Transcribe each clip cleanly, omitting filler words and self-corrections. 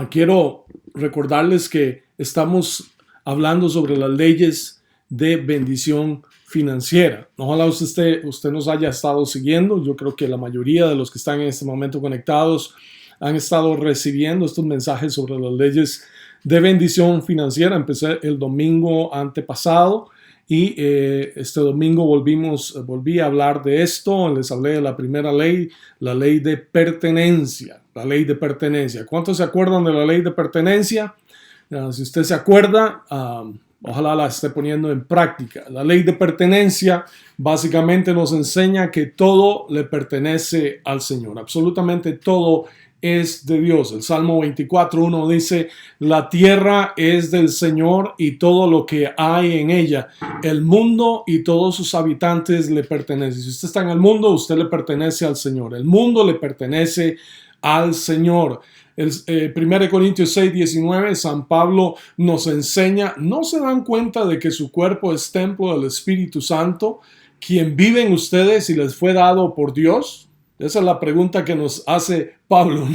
Quiero recordarles que estamos hablando sobre las leyes de bendición financiera. Ojalá usted nos haya estado siguiendo. Yo creo que la mayoría de los que están en este momento conectados han estado recibiendo estos mensajes sobre las leyes de bendición financiera. Empecé el domingo antepasado y este domingo volví a hablar de esto. Les hablé de la primera ley, la ley de pertenencia. La ley de pertenencia. ¿Cuántos se acuerdan de la ley de pertenencia? Si usted se acuerda, ojalá la esté poniendo en práctica. La ley de pertenencia básicamente nos enseña que todo le pertenece al Señor. Absolutamente todo es de Dios. El Salmo 24:1 dice: la tierra es del Señor y todo lo que hay en ella. El mundo y todos sus habitantes le pertenecen. Si usted está en el mundo, usted le pertenece al Señor. El mundo le pertenece al Señor. 1 Corintios 6:19, San Pablo nos enseña: ¿no se dan cuenta de que su cuerpo es templo del Espíritu Santo, quien vive en ustedes y les fue dado por Dios? Esa es la pregunta que nos hace Pablo.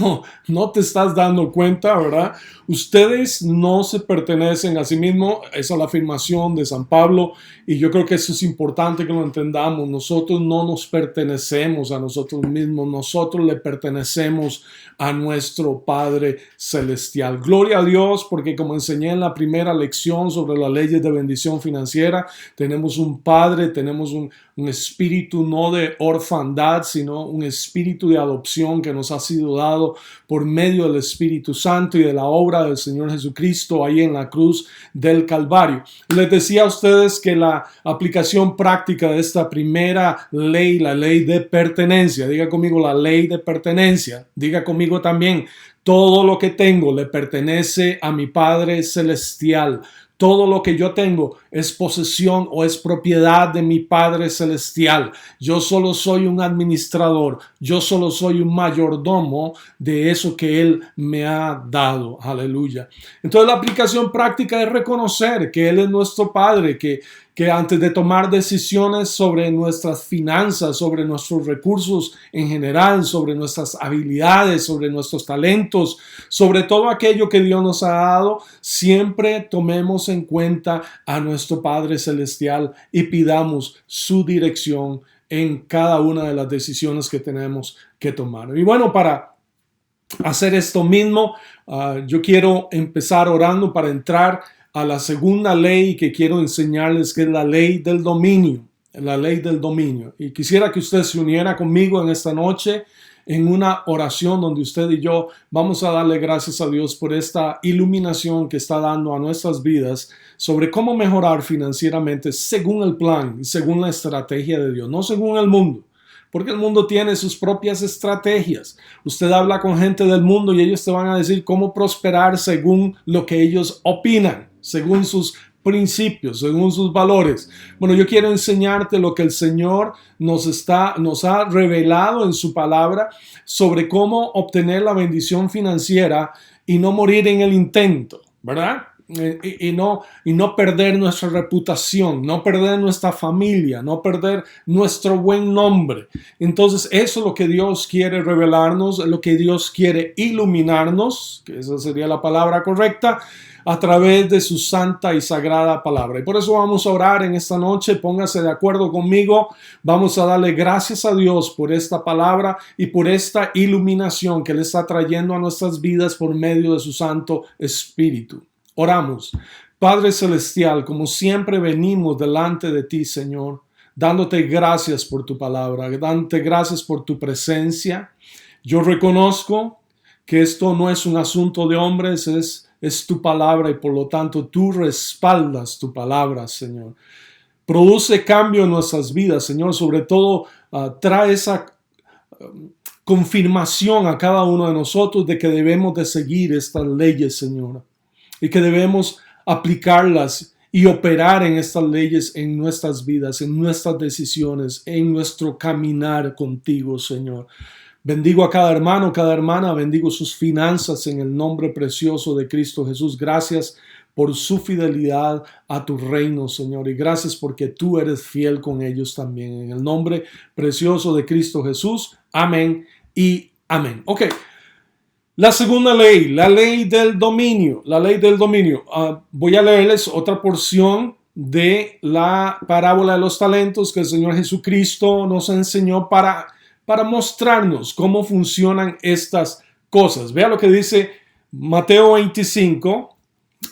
No te estás dando cuenta, ¿verdad? Ustedes no se pertenecen a sí mismos. Esa es la afirmación de San Pablo y yo creo que eso es importante que lo entendamos. Nosotros no nos pertenecemos a nosotros mismos. Nosotros le pertenecemos a nuestro Padre Celestial. Gloria a Dios, porque como enseñé en la primera lección sobre las leyes de bendición financiera, tenemos un Padre, tenemos un espíritu no de orfandad, sino un espíritu de adopción que nos ha sido dado por medio del Espíritu Santo y de la obra del Señor Jesucristo ahí en la cruz del Calvario. Les decía a ustedes que la aplicación práctica de esta primera ley, la ley de pertenencia, diga conmigo la ley de pertenencia, diga conmigo también: todo lo que tengo le pertenece a mi Padre Celestial. Todo lo que yo tengo es posesión o es propiedad de mi Padre Celestial. Yo solo soy un administrador. Yo solo soy un mayordomo de eso que Él me ha dado. Aleluya. Entonces la aplicación práctica es reconocer que Él es nuestro Padre, que antes de tomar decisiones sobre nuestras finanzas, sobre nuestros recursos en general, sobre nuestras habilidades, sobre nuestros talentos, sobre todo aquello que Dios nos ha dado, siempre tomemos en cuenta a nuestro Padre Celestial y pidamos su dirección en cada una de las decisiones que tenemos que tomar. Y bueno, para hacer esto mismo, yo quiero empezar orando para entrar a la segunda ley que quiero enseñarles, que es la ley del dominio. La ley del dominio. Y quisiera que usted se uniera conmigo en esta noche en una oración donde usted y yo vamos a darle gracias a Dios por esta iluminación que está dando a nuestras vidas sobre cómo mejorar financieramente según el plan y según la estrategia de Dios, no según el mundo. Porque el mundo tiene sus propias estrategias. Usted habla con gente del mundo y ellos te van a decir cómo prosperar según lo que ellos opinan, según sus principios, según sus valores. Bueno, yo quiero enseñarte lo que el Señor nos ha revelado en su palabra sobre cómo obtener la bendición financiera y no morir en el intento, ¿verdad? Y no perder nuestra reputación, no perder nuestra familia, no perder nuestro buen nombre. Entonces eso es lo que Dios quiere revelarnos, lo que Dios quiere iluminarnos, que esa sería la palabra correcta, a través de su santa y sagrada palabra. Y por eso vamos a orar en esta noche. Póngase de acuerdo conmigo. Vamos a darle gracias a Dios por esta palabra y por esta iluminación que Él está trayendo a nuestras vidas por medio de su Santo Espíritu. Oramos. Padre Celestial, como siempre venimos delante de ti, Señor, dándote gracias por tu palabra, dándote gracias por tu presencia. Yo reconozco que esto no es un asunto de hombres, es tu palabra y por lo tanto tú respaldas tu palabra, Señor. Produce cambio en nuestras vidas, Señor. Sobre todo trae esa confirmación a cada uno de nosotros de que debemos de seguir estas leyes, Señor, y que debemos aplicarlas y operar en estas leyes en nuestras vidas, en nuestras decisiones, en nuestro caminar contigo, Señor. Bendigo a cada hermano, cada hermana, bendigo sus finanzas en el nombre precioso de Cristo Jesús. Gracias por su fidelidad a tu reino, Señor, y gracias porque tú eres fiel con ellos también. En el nombre precioso de Cristo Jesús. Amén y amén. Ok. La segunda ley, la ley del dominio, la ley del dominio. Voy a leerles otra porción de la parábola de los talentos que el Señor Jesucristo nos enseñó para mostrarnos cómo funcionan estas cosas. Vea lo que dice Mateo 25,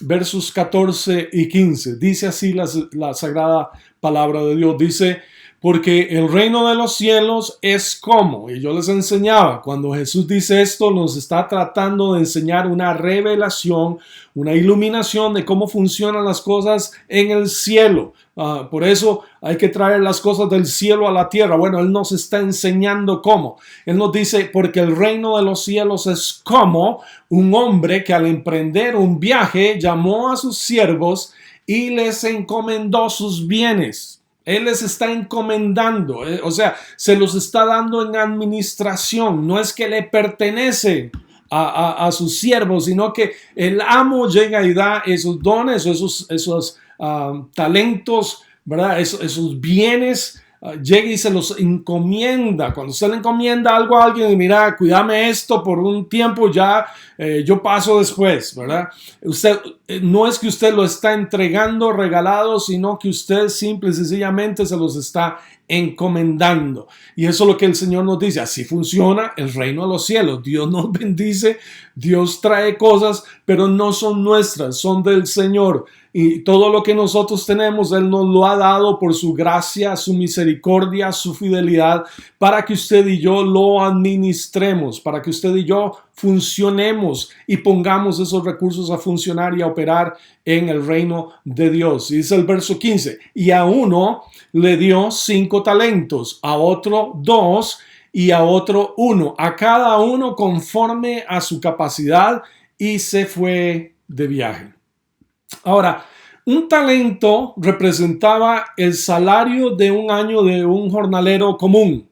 versos 14 y 15. Dice así la sagrada palabra de Dios. Dice: porque el reino de los cielos es como, y yo les enseñaba, cuando Jesús dice esto, nos está tratando de enseñar una revelación, una iluminación de cómo funcionan las cosas en el cielo. Por eso hay que traer las cosas del cielo a la tierra. Bueno, Él nos está enseñando cómo. Él nos dice, porque el reino de los cielos es como un hombre que al emprender un viaje llamó a sus siervos y les encomendó sus bienes. Él les está encomendando, o sea, se los está dando en administración. No es que le pertenecen a sus siervos, sino que el amo llega y da esos dones, esos talentos, ¿verdad? Esos bienes, llega y se los encomienda. Cuando usted le encomienda algo a alguien y mira, cuídame esto por un tiempo, ya yo paso después, ¿verdad? Usted, no es que usted lo está entregando regalado, sino que usted simple y sencillamente se los está encomendando. Y eso es lo que el Señor nos dice. Así funciona el reino de los cielos. Dios nos bendice, Dios trae cosas, pero no son nuestras, son del Señor. Y todo lo que nosotros tenemos, Él nos lo ha dado por su gracia, su misericordia, su fidelidad, para que usted y yo lo administremos, para que usted y yo funcionemos y pongamos esos recursos a funcionar y a operar en el reino de Dios. Y dice el verso 15, y a uno le dio 5 talentos, a otro 2 y a otro 1, a cada uno conforme a su capacidad, y se fue de viaje. Ahora, un talento representaba el salario de un año de un jornalero común.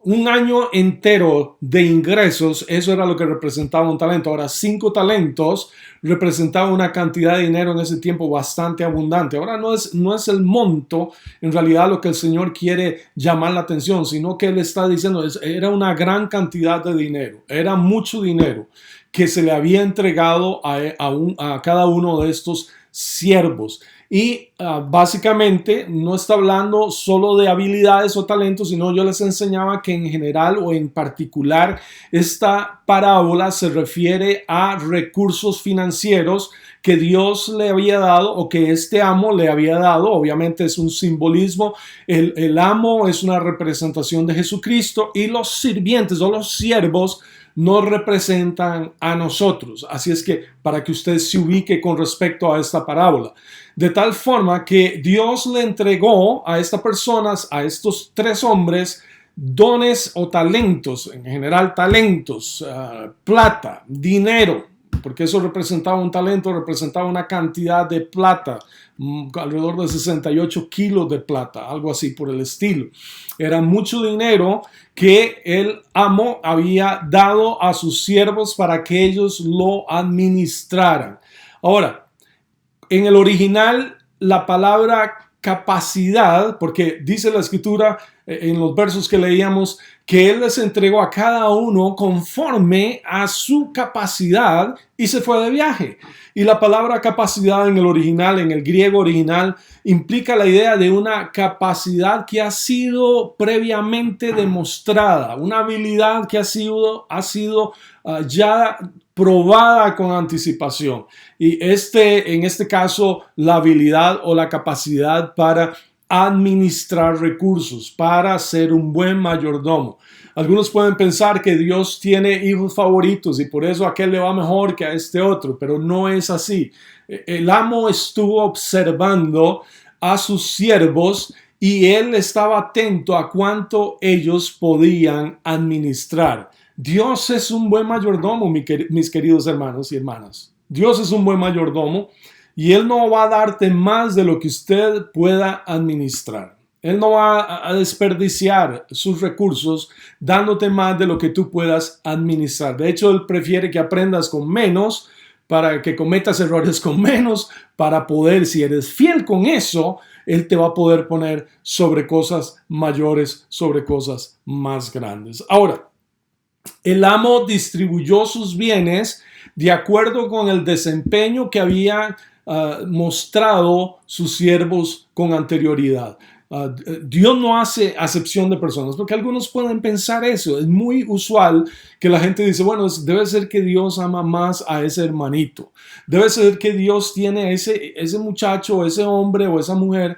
Un año entero de ingresos, eso era lo que representaba un talento. Ahora, 5 talentos representaban una cantidad de dinero en ese tiempo bastante abundante. Ahora no es el monto, en realidad, lo que el Señor quiere llamar la atención, sino que Él está diciendo, era una gran cantidad de dinero, era mucho dinero que se le había entregado a cada uno de estos siervos. Y básicamente no está hablando solo de habilidades o talentos, sino yo les enseñaba que en general o en particular esta parábola se refiere a recursos financieros que Dios le había dado o que este amo le había dado. Obviamente es un simbolismo. El amo es una representación de Jesucristo y los sirvientes o los siervos nos representan a nosotros. Así es que para que usted se ubique con respecto a esta parábola. De tal forma que Dios le entregó a estas personas, a estos 3 hombres, dones o talentos, en general talentos, plata, dinero, porque eso representaba un talento, representaba una cantidad de plata, alrededor de 68 kilos de plata, algo así por el estilo. Era mucho dinero que el amo había dado a sus siervos para que ellos lo administraran. Ahora, en el original, la palabra capacidad, porque dice la escritura en los versos que leíamos, que Él les entregó a cada uno conforme a su capacidad y se fue de viaje. Y la palabra capacidad en el original, en el griego original, implica la idea de una capacidad que ha sido previamente demostrada, una habilidad que ha sido ya probada con anticipación. Y en este caso, la habilidad o la capacidad para administrar recursos, para ser un buen mayordomo. Algunos pueden pensar que Dios tiene hijos favoritos y por eso a aquel le va mejor que a este otro, pero no es así. El amo estuvo observando a sus siervos y él estaba atento a cuánto ellos podían administrar. Dios es un buen mayordomo, mis queridos hermanos y hermanas. Dios es un buen mayordomo y Él no va a darte más de lo que usted pueda administrar. Él no va a desperdiciar sus recursos dándote más de lo que tú puedas administrar. De hecho, Él prefiere que aprendas con menos, para que cometas errores con menos, para poder, si eres fiel con eso, Él te va a poder poner sobre cosas mayores, sobre cosas más grandes. Ahora, El amo distribuyó sus bienes de acuerdo con el desempeño que había mostrado sus siervos con anterioridad. Dios no hace acepción de personas, porque algunos pueden pensar eso. Es muy usual que la gente dice, bueno, debe ser que Dios ama más a ese hermanito. Debe ser que Dios tiene a ese muchacho, ese hombre o esa mujer,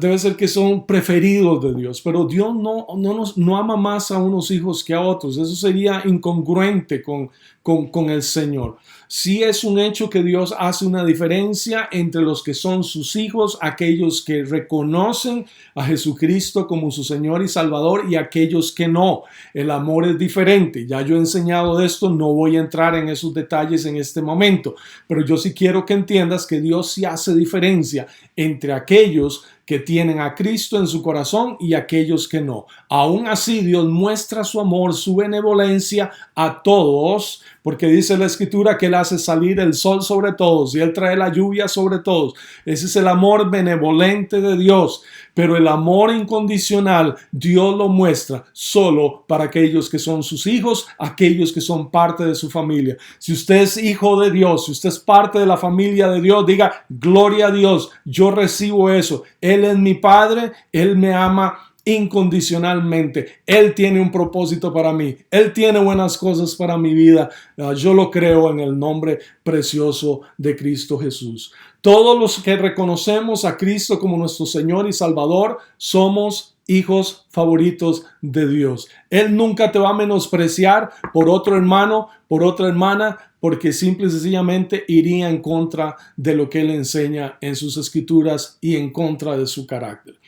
debe ser que son preferidos de Dios. Pero Dios no ama más a unos hijos que a otros. Eso sería incongruente con el Señor. Sí es un hecho que Dios hace una diferencia entre los que son sus hijos, aquellos que reconocen a Jesucristo como su Señor y Salvador, y aquellos que no. El amor es diferente. Ya yo he enseñado de esto, no voy a entrar en esos detalles en este momento, pero yo sí quiero que entiendas que Dios sí hace diferencia entre aquellos que tienen a Cristo en su corazón y aquellos que no. Aún así, Dios muestra su amor, su benevolencia a todos, porque dice la Escritura que Él hace salir el sol sobre todos y Él trae la lluvia sobre todos. Ese es el amor benevolente de Dios. Pero el amor incondicional, Dios lo muestra solo para aquellos que son sus hijos, aquellos que son parte de su familia. Si usted es hijo de Dios, si usted es parte de la familia de Dios, diga, gloria a Dios, yo recibo eso. Él es mi Padre, Él me ama incondicionalmente. Él tiene un propósito para mí. Él tiene buenas cosas para mi vida. Yo lo creo en el nombre precioso de Cristo Jesús. Todos los que reconocemos a Cristo como nuestro Señor y Salvador somos hijos favoritos de Dios. Él nunca te va a menospreciar por otro hermano, por otra hermana, porque simple y sencillamente iría en contra de lo que Él enseña en sus escrituras y en contra de su carácter.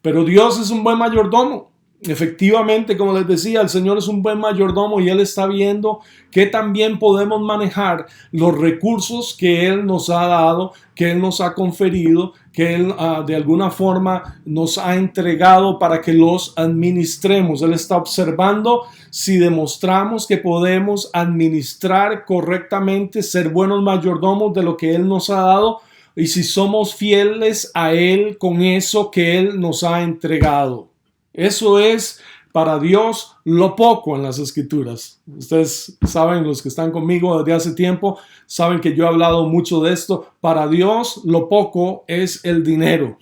Pero Dios es un buen mayordomo. Efectivamente, como les decía, el Señor es un buen mayordomo y Él está viendo que también podemos manejar los recursos que Él nos ha dado, que Él nos ha conferido, que Él de alguna forma nos ha entregado para que los administremos. Él está observando si demostramos que podemos administrar correctamente, ser buenos mayordomos de lo que Él nos ha dado, y si somos fieles a Él con eso que Él nos ha entregado. Eso es para Dios lo poco en las Escrituras. Ustedes saben, los que están conmigo desde hace tiempo, saben que yo he hablado mucho de esto. Para Dios lo poco es el dinero.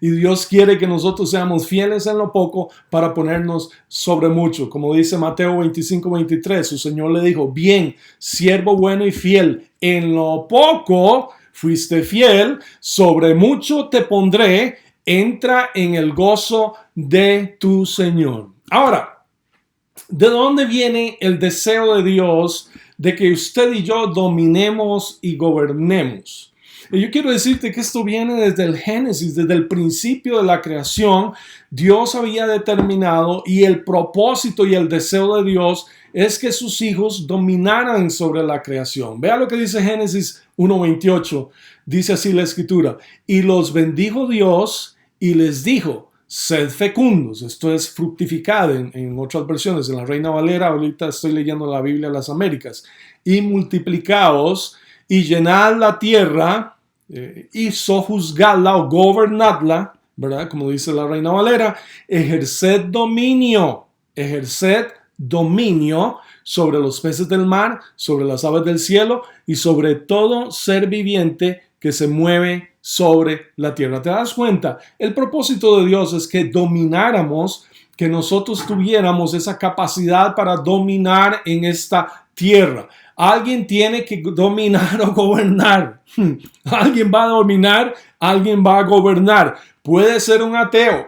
Y Dios quiere que nosotros seamos fieles en lo poco para ponernos sobre mucho. Como dice Mateo 25:23, su Señor le dijo, bien, siervo bueno y fiel, en lo poco fuiste fiel, sobre mucho te pondré, entra en el gozo de tu Señor. Ahora, ¿de dónde viene el deseo de Dios de que usted y yo dominemos y gobernemos? Y yo quiero decirte que esto viene desde el Génesis, desde el principio de la creación. Dios había determinado, y el propósito y el deseo de Dios es que sus hijos dominaran sobre la creación. Vea lo que dice Génesis 1:28. Dice así la Escritura: y los bendijo Dios y les dijo, sed fecundos. Esto es fructificad en otras versiones. En la Reina Valera, ahorita estoy leyendo la Biblia de las Américas. Y multiplicaos y llenad la tierra y sojuzgadla o gobernadla, ¿verdad? Como dice la Reina Valera, ejerced dominio sobre los peces del mar, sobre las aves del cielo y sobre todo ser viviente que se mueve sobre la tierra. ¿Te das cuenta? El propósito de Dios es que domináramos, que nosotros tuviéramos esa capacidad para dominar en esta tierra. Alguien tiene que dominar o gobernar. Alguien va a dominar, alguien va a gobernar. Puede ser un ateo,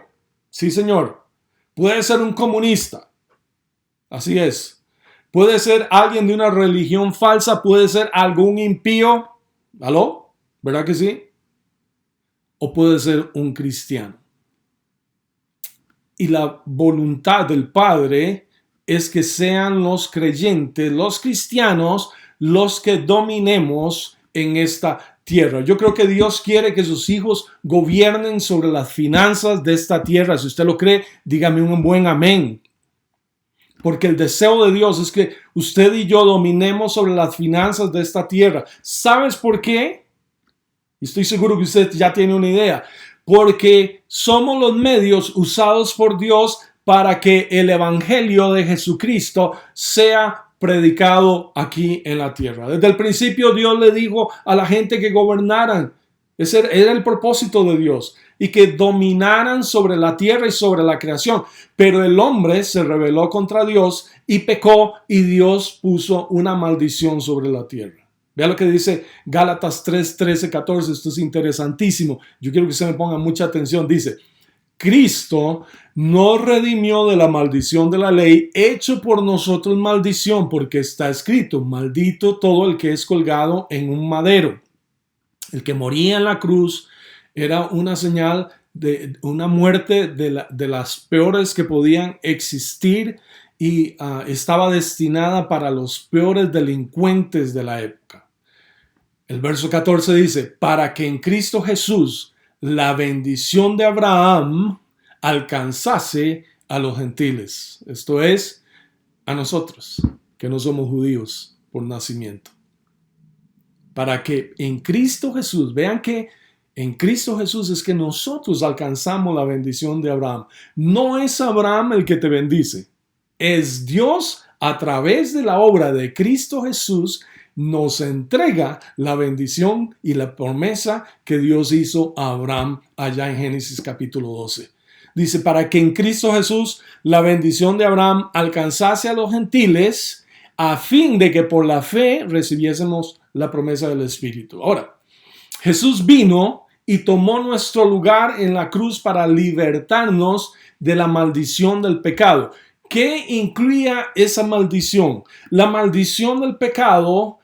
sí señor. Puede ser un comunista. Así es. Puede ser alguien de una religión falsa, puede ser algún impío. ¿Aló? ¿Verdad que sí? O puede ser un cristiano. Y la voluntad del Padre es que sean los creyentes, los cristianos, los que dominemos en esta tierra. Yo creo que Dios quiere que sus hijos gobiernen sobre las finanzas de esta tierra. Si usted lo cree, dígame un buen amén. Porque el deseo de Dios es que usted y yo dominemos sobre las finanzas de esta tierra. ¿Sabes por qué? Y estoy seguro que usted ya tiene una idea. Porque somos los medios usados por Dios para que el evangelio de Jesucristo sea predicado aquí en la tierra. Desde el principio Dios le dijo a la gente que gobernaran. Ese era el propósito de Dios, y que dominaran sobre la tierra y sobre la creación. Pero el hombre se rebeló contra Dios y pecó, y Dios puso una maldición sobre la tierra. Vea lo que dice Gálatas 3, 13, 14. Esto es interesantísimo. Yo quiero que se me ponga mucha atención. Dice: Cristo nos redimió de la maldición de la ley, hecho por nosotros maldición, porque está escrito: maldito todo el que es colgado en un madero. El que moría en la cruz era una señal de una muerte de las peores que podían existir, y estaba destinada para los peores delincuentes de la época. El verso 14 dice: para que en Cristo Jesús la bendición de Abraham alcanzase a los gentiles. Esto es, a nosotros, que no somos judíos por nacimiento. Para que en Cristo Jesús, vean que en Cristo Jesús es que nosotros alcanzamos la bendición de Abraham. No es Abraham el que te bendice, es Dios a través de la obra de Cristo Jesús nos entrega la bendición y la promesa que Dios hizo a Abraham allá en Génesis capítulo 12. Dice: para que en Cristo Jesús la bendición de Abraham alcanzase a los gentiles, a fin de que por la fe recibiésemos la promesa del Espíritu. Ahora, Jesús vino y tomó nuestro lugar en la cruz para libertarnos de la maldición del pecado. ¿Qué incluía esa maldición? La maldición del pecado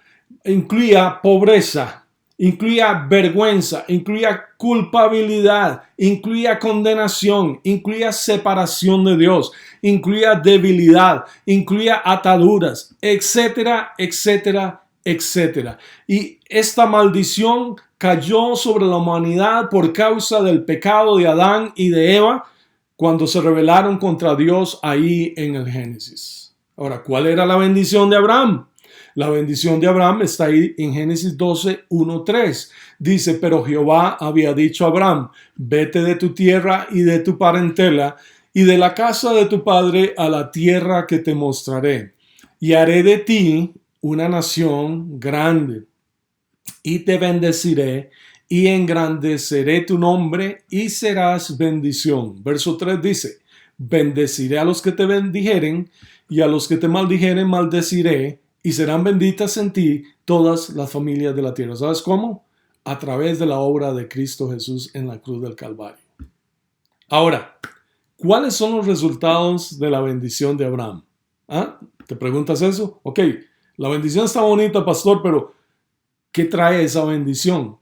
incluía pobreza, incluía vergüenza, incluía culpabilidad, incluía condenación, incluía separación de Dios, incluía debilidad, incluía ataduras, etcétera, etcétera, etcétera. Y esta maldición cayó sobre la humanidad por causa del pecado de Adán y de Eva cuando se rebelaron contra Dios ahí en el Génesis. Ahora, ¿cuál era la bendición de Abraham? La bendición de Abraham está ahí en Génesis 12, 1, 3. Dice: pero Jehová había dicho a Abraham: vete de tu tierra y de tu parentela y de la casa de tu padre a la tierra que te mostraré, y haré de ti una nación grande, y te bendeciré y engrandeceré tu nombre y serás bendición. Verso 3 dice: bendeciré a los que te bendijeren, y a los que te maldijeren maldeciré, y serán benditas en ti todas las familias de la tierra. ¿Sabes cómo? A través de la obra de Cristo Jesús en la cruz del Calvario. Ahora, ¿cuáles son los resultados de la bendición de Abraham? ¿Ah? ¿Te preguntas eso? Ok, la bendición está bonita, pastor, pero ¿qué trae esa bendición?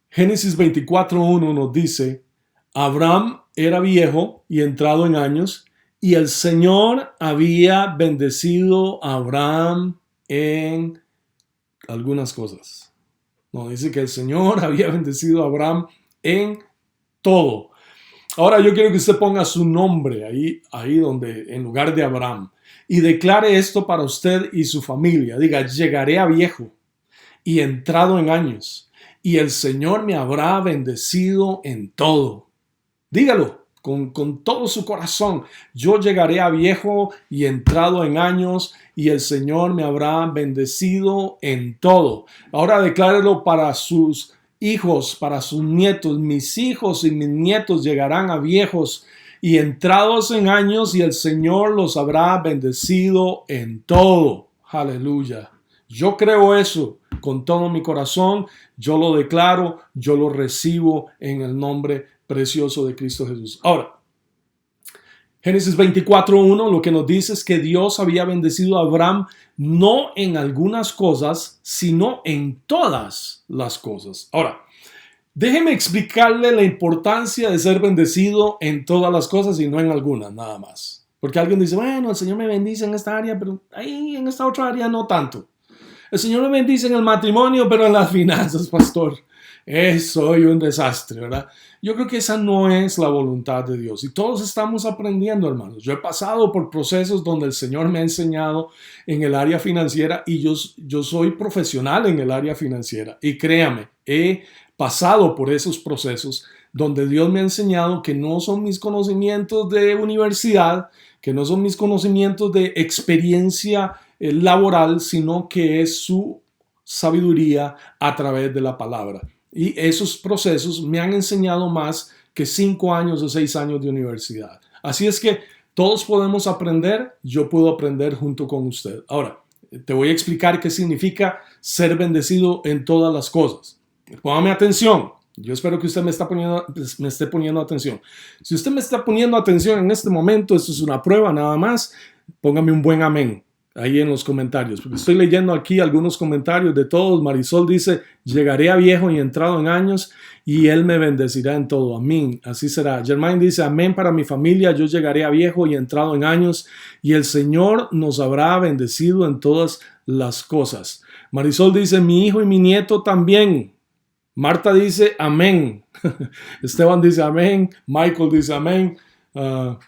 Génesis 24:1 nos dice: Abraham era viejo y entrado en años, y el Señor había bendecido a Abraham en algunas cosas. No, dice que el Señor había bendecido a Abraham en todo. Ahora yo quiero que usted ponga su nombre ahí donde, en lugar de Abraham, y declare esto para usted y su familia. Diga: llegaré a viejo y entrado en años, y el Señor me habrá bendecido en todo. Dígalo con todo su corazón: yo llegaré a viejo y entrado en años, y el Señor me habrá bendecido en todo. Ahora declárelo para sus hijos, para sus nietos: mis hijos y mis nietos llegarán a viejos y entrados en años, y el Señor los habrá bendecido en todo. Aleluya. Yo creo eso con todo mi corazón. Yo lo declaro, yo lo recibo en el nombre precioso de Cristo Jesús. Ahora, Génesis 24:1 lo que nos dice es que Dios había bendecido a Abraham no en algunas cosas, sino en todas las cosas. Ahora, déjeme explicarle la importancia de ser bendecido en todas las cosas y no en algunas, nada más. Porque alguien dice: bueno, el Señor me bendice en esta área, pero ahí en esta otra área no tanto. El Señor me bendice en el matrimonio, pero en las finanzas, pastor, soy un desastre, ¿verdad? Yo creo que esa no es la voluntad de Dios. Y todos estamos aprendiendo, hermanos. Yo he pasado por procesos donde el Señor me ha enseñado en el área financiera, y yo soy profesional en el área financiera. Y créame, he pasado por esos procesos donde Dios me ha enseñado que no son mis conocimientos de universidad, que no son mis conocimientos de experiencia laboral, sino que es su sabiduría a través de la palabra. Y esos procesos me han enseñado más que 5 años o 6 años de universidad. Así es que todos podemos aprender, yo puedo aprender junto con usted. Ahora, te voy a explicar qué significa ser bendecido en todas las cosas. Póngame atención. Yo espero que usted me esté poniendo atención. Si usted me está poniendo atención en este momento, esto es una prueba nada más, póngame un buen amén ahí en los comentarios, porque estoy leyendo aquí algunos comentarios de todos. Marisol dice, llegaré a viejo y entrado en años y Él me bendecirá en todo. Amén. Así será. Germain dice, amén para mi familia, yo llegaré a viejo y entrado en años y el Señor nos habrá bendecido en todas las cosas. Marisol dice, mi hijo y mi nieto también. Marta dice, amén. Esteban dice, amén. Michael dice, amén.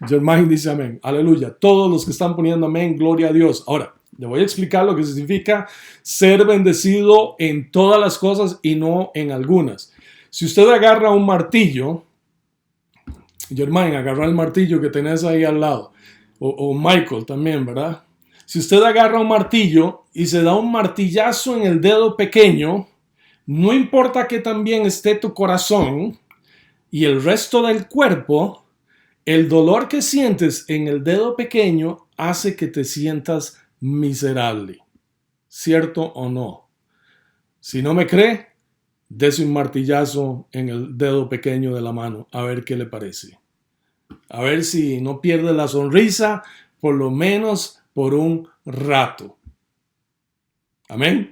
Germain dice amén, aleluya. Todos los que están poniendo amén, gloria a Dios. Ahora, le voy a explicar lo que significa ser bendecido en todas las cosas y no en algunas. Si usted agarra un martillo, Germain, agarra el martillo que tenés ahí al lado, o Michael también, ¿verdad? Si usted agarra un martillo y se da un martillazo en el dedo pequeño, no importa que también esté tu corazón y el resto del cuerpo, el dolor que sientes en el dedo pequeño hace que te sientas miserable. ¿Cierto o no? Si no me cree, dese un martillazo en el dedo pequeño de la mano, a ver qué le parece. A ver si no pierde la sonrisa, por lo menos por un rato. Amén.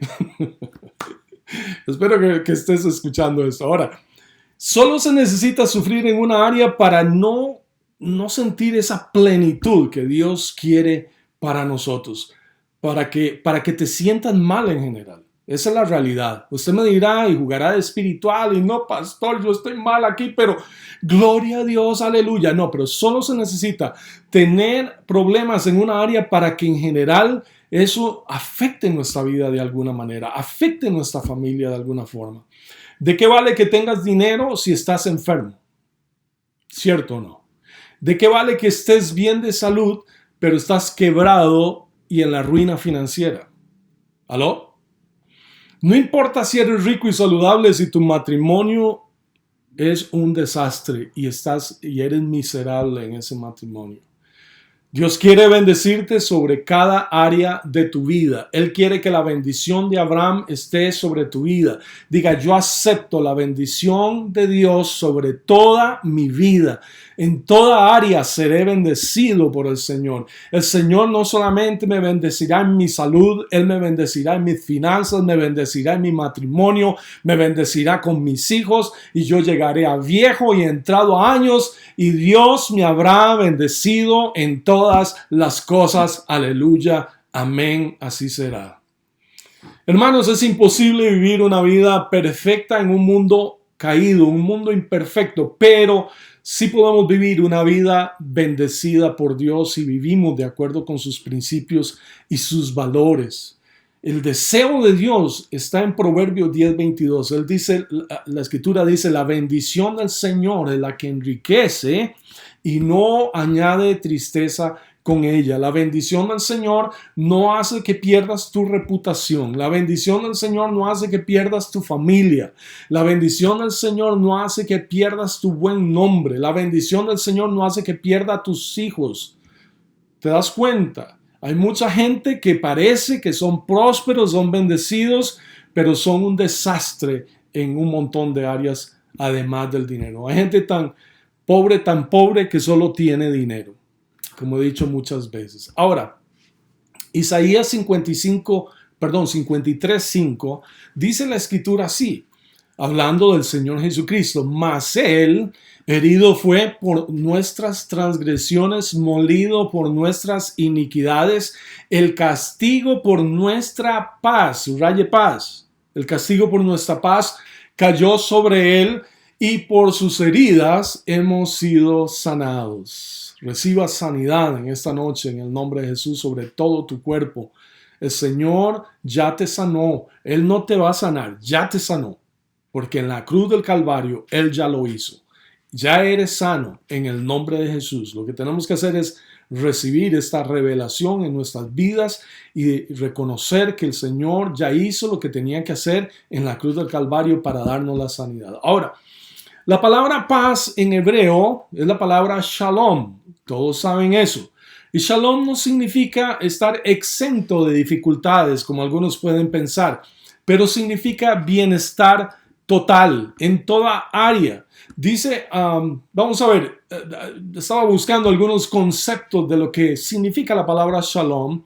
Espero que estés escuchando esto. Ahora, solo se necesita sufrir en una área para no sentir esa plenitud que Dios quiere para nosotros, para que te sientas mal en general. Esa es la realidad. Usted me dirá y jugará de espiritual y no, pastor, yo estoy mal aquí, pero gloria a Dios, aleluya. No, pero solo se necesita tener problemas en una área para que en general eso afecte nuestra vida de alguna manera, afecte nuestra familia de alguna forma. ¿De qué vale que tengas dinero si estás enfermo? ¿Cierto o no? ¿De qué vale que estés bien de salud, pero estás quebrado y en la ruina financiera? ¿Aló? No importa si eres rico y saludable, si tu matrimonio es un desastre y eres miserable en ese matrimonio. Dios quiere bendecirte sobre cada área de tu vida. Él quiere que la bendición de Abraham esté sobre tu vida. Diga, yo acepto la bendición de Dios sobre toda mi vida. En toda área seré bendecido por el Señor. El Señor no solamente me bendecirá en mi salud, Él me bendecirá en mis finanzas, me bendecirá en mi matrimonio, me bendecirá con mis hijos y yo llegaré a viejo y entrado a años y Dios me habrá bendecido en todas las cosas. Aleluya. Amén. Así será. Hermanos, es imposible vivir una vida perfecta en un mundo caído, un mundo imperfecto, pero sí podemos vivir una vida bendecida por Dios si vivimos de acuerdo con sus principios y sus valores. El deseo de Dios está en Proverbios 10:22. Él dice, la escritura dice, la bendición del Señor es la que enriquece y no añade tristeza con ella. La bendición del Señor no hace que pierdas tu reputación. La bendición del Señor no hace que pierdas tu familia. La bendición del Señor no hace que pierdas tu buen nombre. La bendición del Señor no hace que pierdas tus hijos. ¿Te das cuenta? Hay mucha gente que parece que son prósperos, son bendecidos, pero son un desastre en un montón de áreas además del dinero. Hay gente tan pobre que solo tiene dinero, como he dicho muchas veces. Ahora, Isaías 53:5 dice la escritura así, hablando del Señor Jesucristo, mas Él herido fue por nuestras transgresiones, molido por nuestras iniquidades, el castigo por nuestra paz, subraye paz, el castigo por nuestra paz cayó sobre Él y por sus heridas hemos sido sanados. Reciba sanidad en esta noche en el nombre de Jesús sobre todo tu cuerpo. El Señor ya te sanó. Él no te va a sanar, ya te sanó. Porque en la cruz del Calvario Él ya lo hizo. Ya eres sano en el nombre de Jesús. Lo que tenemos que hacer es recibir esta revelación en nuestras vidas y reconocer que el Señor ya hizo lo que tenía que hacer en la cruz del Calvario para darnos la sanidad. Ahora, la palabra paz en hebreo es la palabra shalom. Todos saben eso. Y shalom no significa estar exento de dificultades, como algunos pueden pensar, pero significa bienestar total en toda área. Dice, vamos a ver, estaba buscando algunos conceptos de lo que significa la palabra shalom.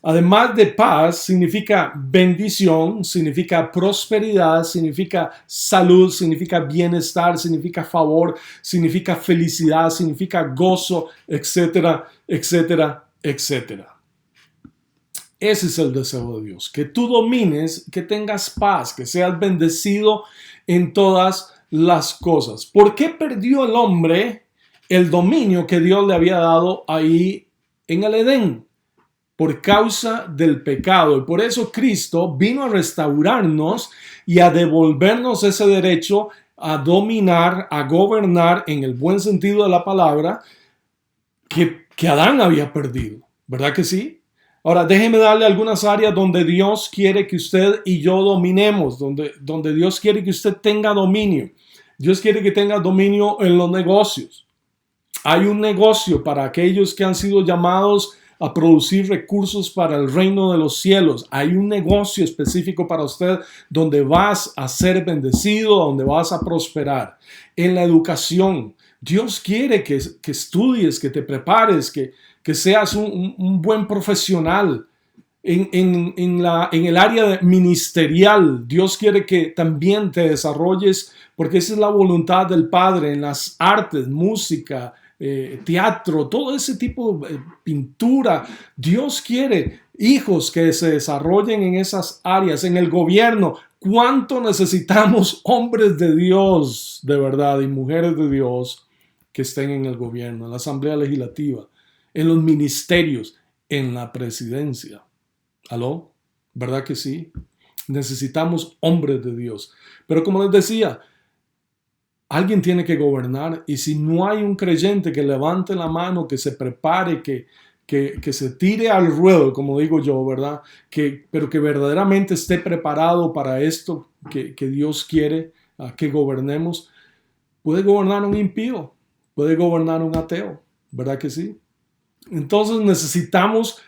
Además de paz, significa bendición, significa prosperidad, significa salud, significa bienestar, significa favor, significa felicidad, significa gozo, etcétera, etcétera, etcétera. Ese es el deseo de Dios, que tú domines, que tengas paz, que seas bendecido en todas las cosas. ¿Por qué perdió el hombre el dominio que Dios le había dado ahí en el Edén? Por causa del pecado. Y por eso Cristo vino a restaurarnos y a devolvernos ese derecho a dominar, a gobernar en el buen sentido de la palabra que Adán había perdido. ¿Verdad que sí? Ahora, déjeme darle algunas áreas donde Dios quiere que usted y yo dominemos, donde Dios quiere que usted tenga dominio. Dios quiere que tenga dominio en los negocios. Hay un negocio para aquellos que han sido llamados a producir recursos para el reino de los cielos. Hay un negocio específico para usted donde vas a ser bendecido, donde vas a prosperar. En la educación, Dios quiere que estudies, que te prepares, que seas un buen profesional. En el área ministerial, Dios quiere que también te desarrolles, porque esa es la voluntad del Padre en las artes, música, teatro, todo ese tipo de pintura. Dios quiere hijos que se desarrollen en esas áreas. En el gobierno, ¿cuánto necesitamos hombres de Dios de verdad y mujeres de Dios que estén en el gobierno, en la Asamblea Legislativa, en los ministerios, en la presidencia? ¿Aló? ¿Verdad que sí? Necesitamos hombres de Dios. Pero como les decía, alguien tiene que gobernar, y si no hay un creyente que levante la mano, que se prepare, que se tire al ruedo, como digo yo, ¿verdad? Pero que verdaderamente esté preparado para esto que Dios quiere que gobernemos, puede gobernar un impío, puede gobernar un ateo, ¿verdad que sí? Entonces necesitamos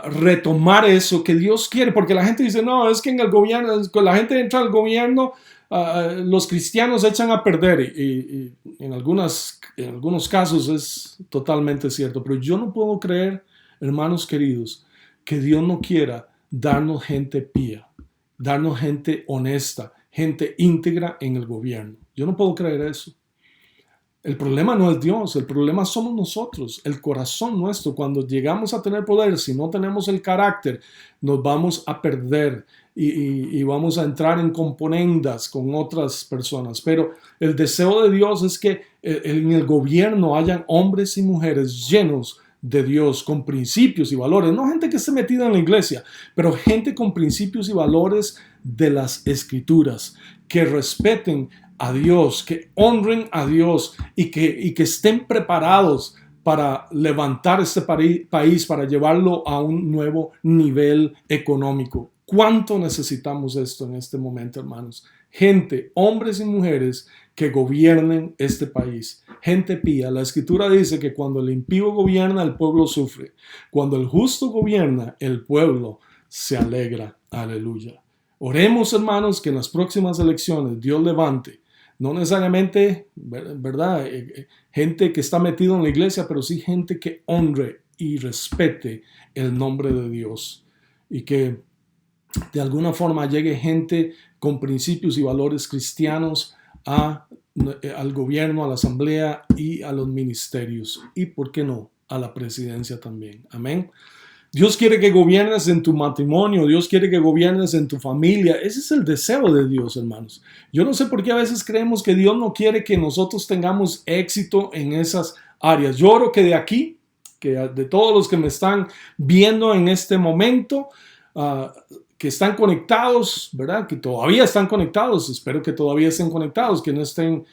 retomar eso que Dios quiere, porque la gente dice, no, es que en el gobierno, cuando la gente entra al gobierno, los cristianos echan a perder, y en algunos casos es totalmente cierto, pero yo no puedo creer, hermanos queridos, que Dios no quiera darnos gente pía, darnos gente honesta, gente íntegra en el gobierno. Yo no puedo creer eso. El problema no es Dios, el problema somos nosotros, el corazón nuestro. Cuando llegamos a tener poder, si no tenemos el carácter, nos vamos a perder y vamos a entrar en componendas con otras personas. Pero el deseo de Dios es que en el gobierno hayan hombres y mujeres llenos de Dios, con principios y valores. No gente que esté metida en la iglesia, pero gente con principios y valores de las Escrituras, que respeten a Dios, que honren a Dios y que estén preparados para levantar este país, para llevarlo a un nuevo nivel económico. ¿Cuánto necesitamos esto en este momento, hermanos? Gente, hombres y mujeres que gobiernen este país. Gente pía. La Escritura dice que cuando el impío gobierna, el pueblo sufre. Cuando el justo gobierna, el pueblo se alegra. Aleluya. Oremos, hermanos, que en las próximas elecciones Dios levante, no necesariamente, ¿verdad?, gente que está metido en la iglesia, pero sí gente que honre y respete el nombre de Dios, y que de alguna forma llegue gente con principios y valores cristianos al gobierno, a la asamblea y a los ministerios, y por qué no, a la presidencia también. Amén. Dios quiere que gobiernes en tu matrimonio, Dios quiere que gobiernes en tu familia. Ese es el deseo de Dios, hermanos. Yo no sé por qué a veces creemos que Dios no quiere que nosotros tengamos éxito en esas áreas. Yo oro que de aquí, que de todos los que me están viendo en este momento, que están conectados, ¿verdad? Que todavía están conectados, espero que todavía estén conectados, que no estén,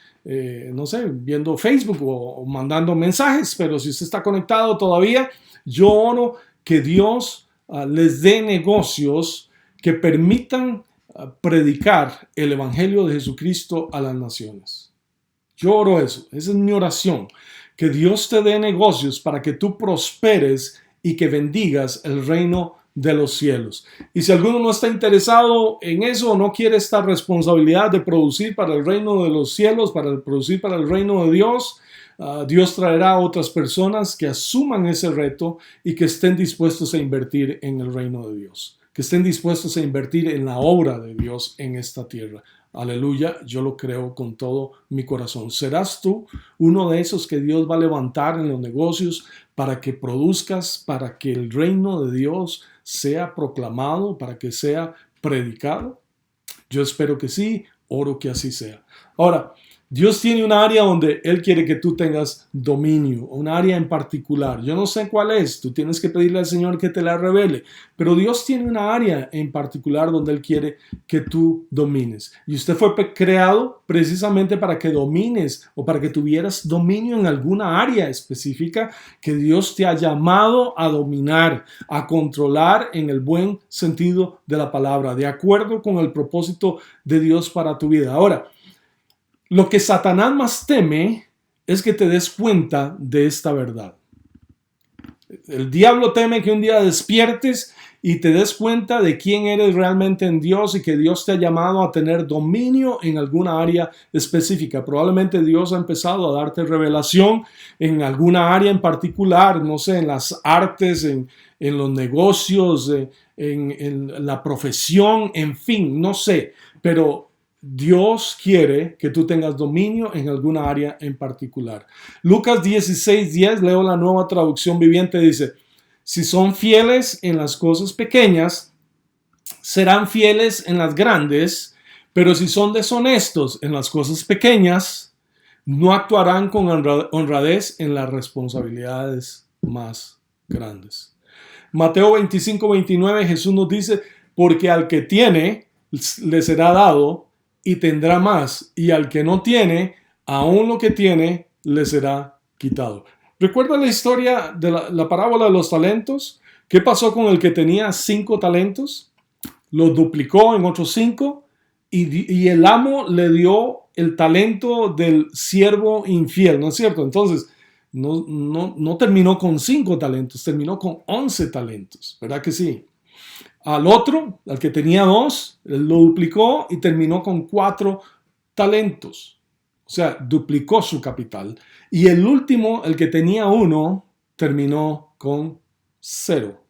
no sé, viendo Facebook o mandando mensajes, pero si usted está conectado todavía, yo oro que Dios les dé negocios que permitan predicar el Evangelio de Jesucristo a las naciones. Yo oro eso, esa es mi oración, que Dios te dé negocios para que tú prosperes y que bendigas el reino de los cielos. Y si alguno no está interesado en eso o no quiere esta responsabilidad de producir para el reino de los cielos, para producir para el reino de Dios, Dios traerá a otras personas que asuman ese reto y que estén dispuestos a invertir en el reino de Dios, que estén dispuestos a invertir en la obra de Dios en esta tierra. Aleluya, yo lo creo con todo mi corazón. ¿Serás tú uno de esos que Dios va a levantar en los negocios para que produzcas, para que el reino de Dios sea proclamado, para que sea predicado? Yo espero que sí, oro que así sea. Ahora, Dios tiene un área donde Él quiere que tú tengas dominio, un área en particular. Yo no sé cuál es, tú tienes que pedirle al Señor que te la revele, pero Dios tiene una área en particular donde Él quiere que tú domines. Y usted fue creado precisamente para que domines o para que tuvieras dominio en alguna área específica que Dios te ha llamado a dominar, a controlar en el buen sentido de la palabra, de acuerdo con el propósito de Dios para tu vida. Ahora, lo que Satanás más teme es que te des cuenta de esta verdad. El diablo teme que un día despiertes y te des cuenta de quién eres realmente en Dios y que Dios te ha llamado a tener dominio en alguna área específica. Probablemente Dios ha empezado a darte revelación en alguna área en particular, no sé, en las artes, en los negocios, en la profesión, en fin, no sé, pero Dios quiere que tú tengas dominio en alguna área en particular. Lucas 16:10, leo la Nueva Traducción Viviente, dice: si son fieles en las cosas pequeñas, serán fieles en las grandes, pero si son deshonestos en las cosas pequeñas, no actuarán con honradez en las responsabilidades más grandes. Mateo 25:29, Jesús nos dice: porque al que tiene, le será dado y tendrá más, y al que no tiene, aún lo que tiene, le será quitado. ¿Recuerda la historia de la parábola de los talentos? ¿Qué pasó con el que tenía 5 talentos? Los duplicó en otros 5 y el amo le dio el talento del siervo infiel, ¿no es cierto? Entonces, no terminó con 5 talentos, terminó con 11 talentos, ¿verdad que sí? Al otro, al que tenía 2, lo duplicó y terminó con 4 talentos. O sea, duplicó su capital. Y el último, el que tenía 1, terminó con 0.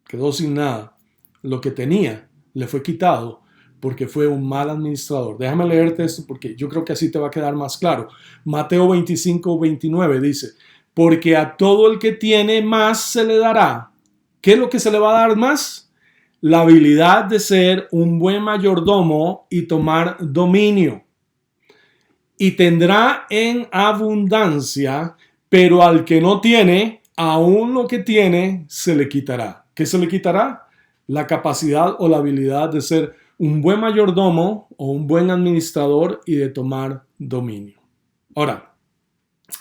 Quedó sin nada. Lo que tenía le fue quitado porque fue un mal administrador. Déjame leerte esto porque yo creo que así te va a quedar más claro. Mateo 25:29 dice: porque a todo el que tiene más se le dará. ¿Qué es lo que se le va a dar más? La habilidad de ser un buen mayordomo y tomar dominio. Y tendrá en abundancia, pero al que no tiene, aún lo que tiene se le quitará. ¿Qué se le quitará? La capacidad o la habilidad de ser un buen mayordomo o un buen administrador y de tomar dominio. Ahora,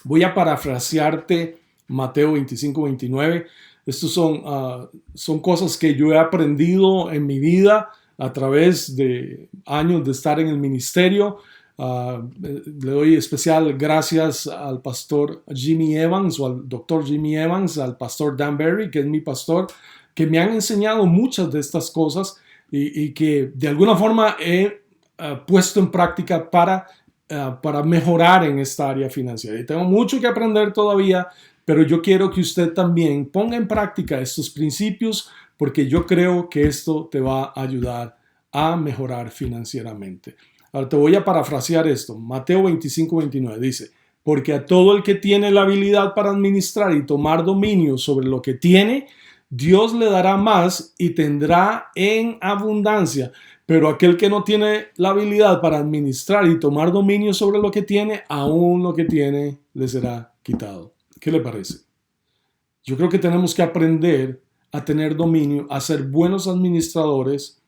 voy a parafrasearte Mateo 25:29. Estos son cosas que yo he aprendido en mi vida a través de años de estar en el ministerio. Le doy especial gracias al pastor Jimmy Evans o al doctor Jimmy Evans, al pastor Dan Berry, que es mi pastor, que me han enseñado muchas de estas cosas y que de alguna forma he puesto en práctica para mejorar en esta área financiera. Y tengo mucho que aprender todavía, pero yo quiero que usted también ponga en práctica estos principios porque yo creo que esto te va a ayudar a mejorar financieramente. Ahora te voy a parafrasear esto. Mateo 25:29 dice: porque a todo el que tiene la habilidad para administrar y tomar dominio sobre lo que tiene, Dios le dará más y tendrá en abundancia. Pero aquel que no tiene la habilidad para administrar y tomar dominio sobre lo que tiene, aún lo que tiene le será quitado. ¿Qué le parece? Yo creo que tenemos que aprender a tener dominio, a ser buenos administradores,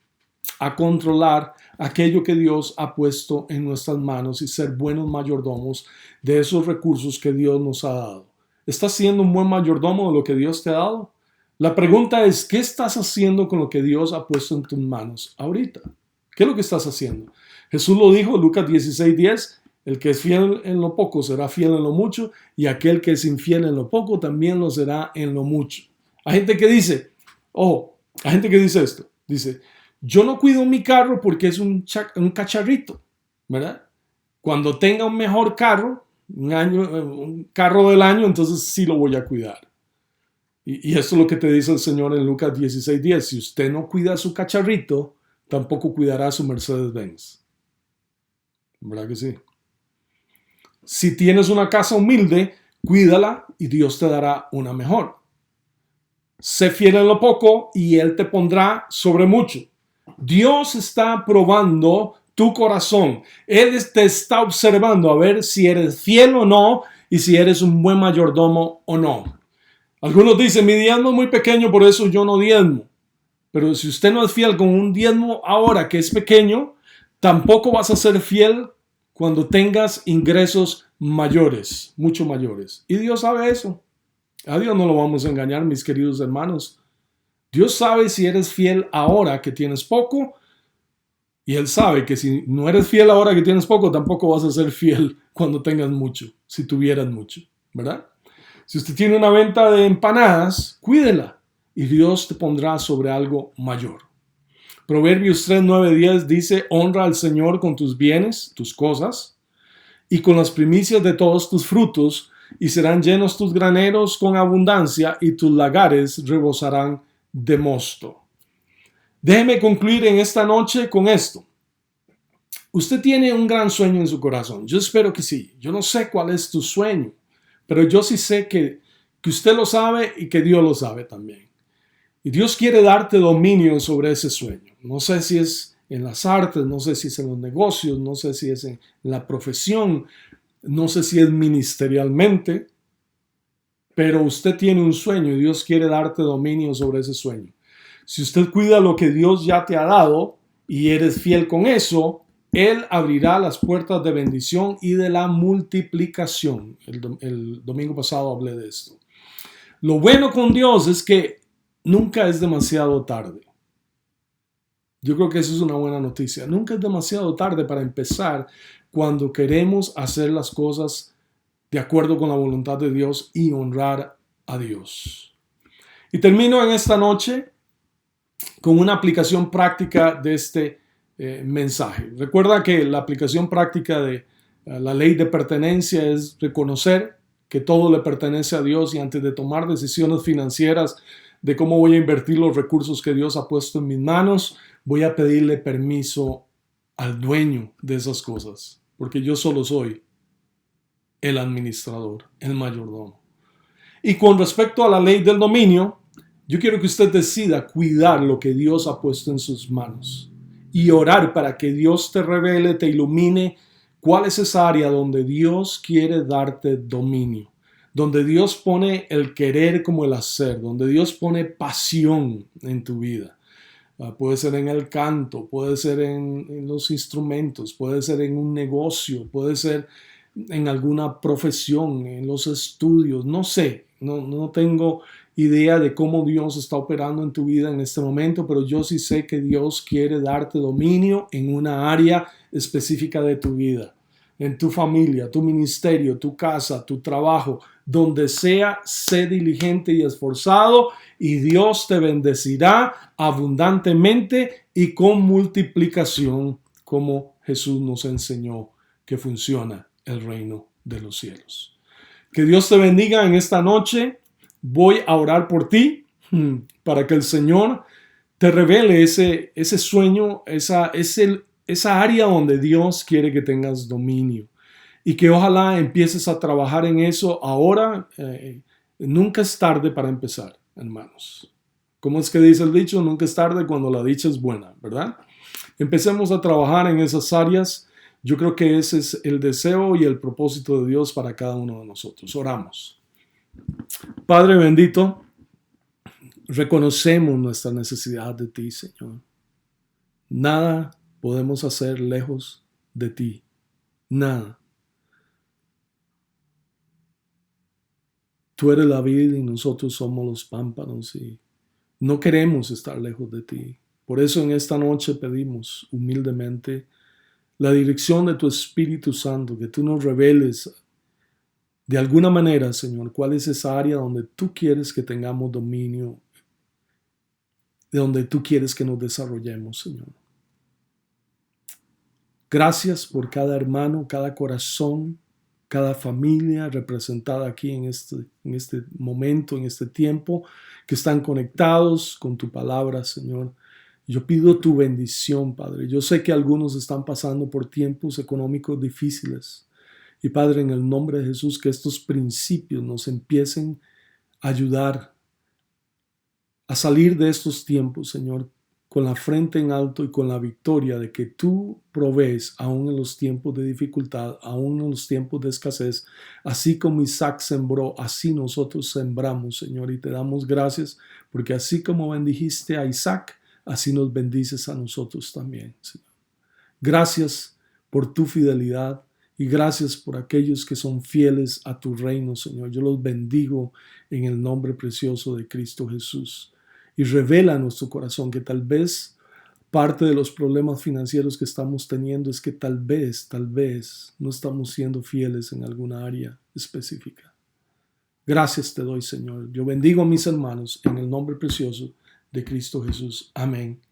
a controlar aquello que Dios ha puesto en nuestras manos y ser buenos mayordomos de esos recursos que Dios nos ha dado. ¿Estás siendo un buen mayordomo de lo que Dios te ha dado? La pregunta es, ¿qué estás haciendo con lo que Dios ha puesto en tus manos ahorita? ¿Qué es lo que estás haciendo? Jesús lo dijo, Lucas 16:10, el que es fiel en lo poco será fiel en lo mucho, y aquel que es infiel en lo poco también lo será en lo mucho. Hay gente que dice, hay gente que dice esto, dice, yo no cuido mi carro porque es un cacharrito, ¿verdad? Cuando tenga un mejor carro, un carro del año, entonces sí lo voy a cuidar. Y esto es lo que te dice el Señor en Lucas 16:10. Si usted no cuida su cacharrito, tampoco cuidará su Mercedes-Benz. ¿Verdad que sí? Si tienes una casa humilde, cuídala y Dios te dará una mejor. Sé fiel en lo poco y Él te pondrá sobre mucho. Dios está probando tu corazón. Él te está observando a ver si eres fiel o no y si eres un buen mayordomo o no. Algunos dicen, mi diezmo es muy pequeño, por eso yo no diezmo. Pero si usted no es fiel con un diezmo ahora que es pequeño, tampoco vas a ser fiel cuando tengas ingresos mayores, mucho mayores. Y Dios sabe eso. A Dios no lo vamos a engañar, mis queridos hermanos. Dios sabe si eres fiel ahora que tienes poco, y Él sabe que si no eres fiel ahora que tienes poco, tampoco vas a ser fiel cuando tengas mucho, si tuvieras mucho, ¿verdad? Si usted tiene una venta de empanadas, cuídela y Dios te pondrá sobre algo mayor. Proverbios 3, 9, 10 dice, honra al Señor con tus bienes, tus cosas, y con las primicias de todos tus frutos, y serán llenos tus graneros con abundancia, y tus lagares rebosarán de mosto. Déjeme concluir en esta noche con esto. Usted tiene un gran sueño en su corazón. Yo espero que sí. Yo no sé cuál es tu sueño, pero yo sí sé que usted lo sabe y que Dios lo sabe también. Y Dios quiere darte dominio sobre ese sueño. No sé si es en las artes, no sé si es en los negocios, no sé si es en la profesión, no sé si es ministerialmente, pero usted tiene un sueño y Dios quiere darte dominio sobre ese sueño. Si usted cuida lo que Dios ya te ha dado y eres fiel con eso, Él abrirá las puertas de bendición y de la multiplicación. El domingo pasado hablé de esto. Lo bueno con Dios es que nunca es demasiado tarde. Yo creo que eso es una buena noticia. Nunca es demasiado tarde para empezar cuando queremos hacer las cosas de acuerdo con la voluntad de Dios y honrar a Dios. Y termino en esta noche con una aplicación práctica de este mensaje. Recuerda que la aplicación práctica de la ley de pertenencia es reconocer que todo le pertenece a Dios y antes de tomar decisiones financieras de cómo voy a invertir los recursos que Dios ha puesto en mis manos, voy a pedirle permiso al dueño de esas cosas, porque yo solo soy el administrador, el mayordomo. Y con respecto a la ley del dominio, yo quiero que usted decida cuidar lo que Dios ha puesto en sus manos y orar para que Dios te revele, te ilumine cuál es esa área donde Dios quiere darte dominio, donde Dios pone el querer como el hacer, donde Dios pone pasión en tu vida. Puede ser en el canto, puede ser en los instrumentos, puede ser en un negocio, puede ser en alguna profesión, en los estudios, no sé, no tengo idea de cómo Dios está operando en tu vida en este momento, pero yo sí sé que Dios quiere darte dominio en una área específica de tu vida, en tu familia, tu ministerio, tu casa, tu trabajo, donde sea, sé diligente y esforzado y Dios te bendecirá abundantemente y con multiplicación, como Jesús nos enseñó que funciona el reino de los cielos. Que Dios te bendiga en esta noche. Voy a orar por ti para que el Señor te revele ese sueño, esa área donde Dios quiere que tengas dominio. Y que ojalá empieces a trabajar en eso ahora. Nunca es tarde para empezar, hermanos. ¿Cómo es que dice el dicho? Nunca es tarde cuando la dicha es buena, ¿verdad? Empecemos a trabajar en esas áreas. Yo creo que ese es el deseo y el propósito de Dios para cada uno de nosotros. Oramos. Padre bendito, Reconocemos nuestra necesidad de ti, Señor. Nada podemos hacer lejos de ti. Nada. Tú eres la vid y nosotros somos los pámpanos y no queremos estar lejos de ti. Por eso en esta noche pedimos humildemente la dirección de tu Espíritu Santo, que tú nos reveles de alguna manera, Señor, cuál es esa área donde tú quieres que tengamos dominio, de donde tú quieres que nos desarrollemos, Señor. Gracias por cada hermano, cada corazón, cada familia representada aquí en este momento, en este tiempo, que están conectados con tu palabra, Señor. Yo pido tu bendición, Padre. Yo sé que algunos están pasando por tiempos económicos difíciles. Y Padre, en el nombre de Jesús, que estos principios nos empiecen a ayudar a salir de estos tiempos, Señor, con la frente en alto y con la victoria de que tú provees aún en los tiempos de dificultad, aún en los tiempos de escasez. Así como Isaac sembró, así nosotros sembramos, Señor, y te damos gracias porque así como bendijiste a Isaac, así nos bendices a nosotros también, Señor. Gracias por tu fidelidad y gracias por aquellos que son fieles a tu reino, Señor. Yo los bendigo en el nombre precioso de Cristo Jesús. Y revela a nuestro corazón que tal vez parte de los problemas financieros que estamos teniendo es que tal vez no estamos siendo fieles en alguna área específica. Gracias te doy, Señor. Yo bendigo a mis hermanos en el nombre precioso de Cristo Jesús. Amén